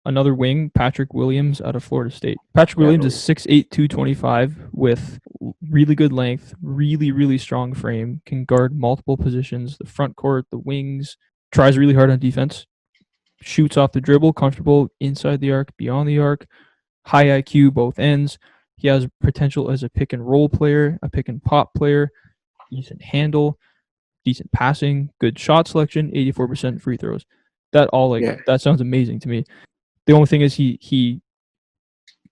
another wing, Patrick Williams out of Florida State. Patrick Yeah, Williams is 6'8", 225 with really good length, really, really strong frame, can guard multiple positions, the front court, the wings, tries really hard on defense, shoots off the dribble, comfortable inside the arc, beyond the arc, high IQ both ends. He has potential as a pick and roll player, a pick and pop player, decent handle, decent passing, good shot selection, 84% free throws. yeah, That sounds amazing to me. The only thing is he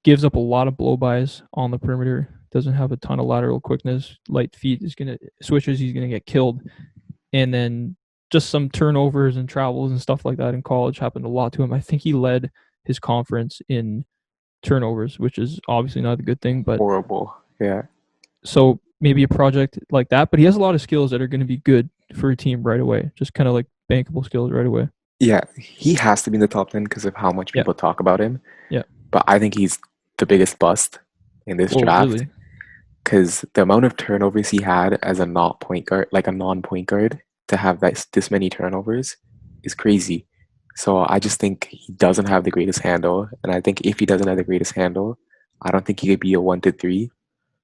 gives up a lot of blow bys on the perimeter. Doesn't have a ton of lateral quickness. Light feet is gonna switches. He's gonna get killed, and then just some turnovers and travels and stuff like that in college happened a lot to him. I think he led his conference in turnovers, which is obviously not a good thing. But horrible. Yeah, so maybe a project like that. But he has a lot of skills that are going to be good for a team right away. Just kind of like bankable skills right away. yeah, he has to be in the top 10 because of how much Yeah, people talk about him. yeah. But I think he's the biggest bust in this Well, draft really, because the amount of turnovers he had as a not point guard, like a non-point guard, to have this many turnovers is crazy. So I just think he doesn't have the greatest handle, and I think if he doesn't have the greatest handle, I don't think he could be a 1 to 3,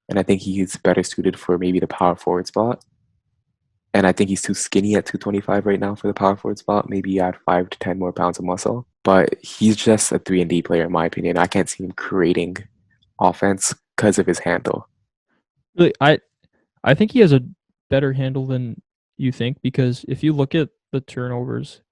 and I think he's better suited for maybe the power forward spot. And I think he's too skinny at 225 right now for the power forward spot. Maybe add 5 to 10 more pounds of muscle. But he's just a 3 and D player in my opinion. I can't see him creating offense because of his handle. really, I think he has a better handle than you think because if you look at the turnovers,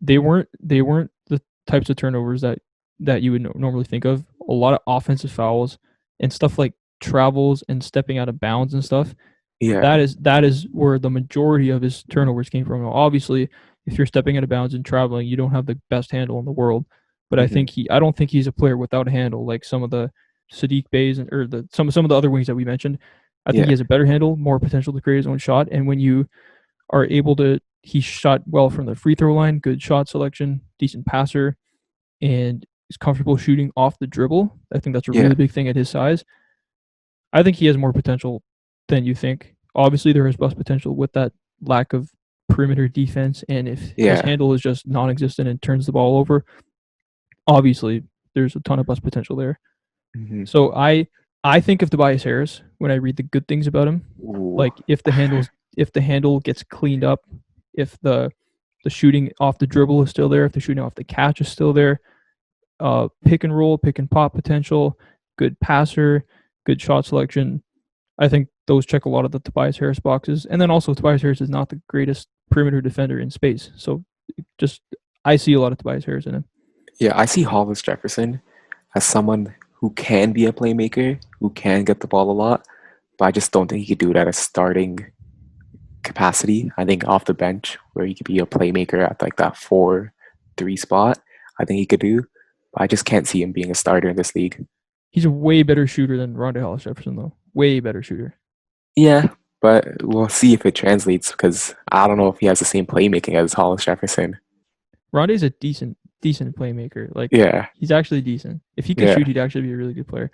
they weren't the types of turnovers that you would normally think of. A lot of offensive fouls and stuff like travels and stepping out of bounds and stuff. Yeah. That is where the majority of his turnovers came from. Now, obviously, if you're stepping out of bounds and traveling, you don't have the best handle in the world. But Hmm. I don't think he's a player without a handle like some of the Sadiq Bays or some of the other wings that we mentioned. I think he Yeah. has a better handle, more potential to create his own shot, and when you are able to, he shot well from the free throw line, good shot selection, decent passer, and is comfortable shooting off the dribble. I think that's a Yeah. really big thing at his size. I think he has more potential than you think. Obviously, there is bust potential with that lack of perimeter defense, and if his Yeah. handle is just non-existent and turns the ball over, obviously there's a ton of bust potential there. Hmm. So I think of Tobias Harris when I read the good things about him. Ooh. Like if the handle gets cleaned up, if the shooting off the dribble is still there, if the shooting off the catch is still there, pick and roll, pick and pop potential, good passer, good shot selection. I think those check a lot of the Tobias Harris boxes. And then also Tobias Harris is not the greatest perimeter defender in space. So just I see a lot of Tobias Harris in him. Yeah. I see Hollis Jefferson as someone who can be a playmaker, who can get the ball a lot, but I just don't think he could do it at a starting capacity. I think off the bench, where he could be a playmaker at like that 4-3 spot, I think he could do. But I just can't see him being a starter in this league. He's a way better shooter than Rondae Hollis Jefferson, though. Way better shooter. Yeah, but we'll see if it translates because I don't know if he has the same playmaking as Hollis Jefferson. Rondae's a decent playmaker. Like Yeah, he's actually decent. If he could yeah. shoot, he'd actually be a really good player.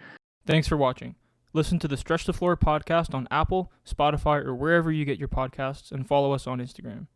Thanks for watching. Listen to the Stretch the Floor podcast on Apple, Spotify, or wherever you get your podcasts, and follow us on Instagram.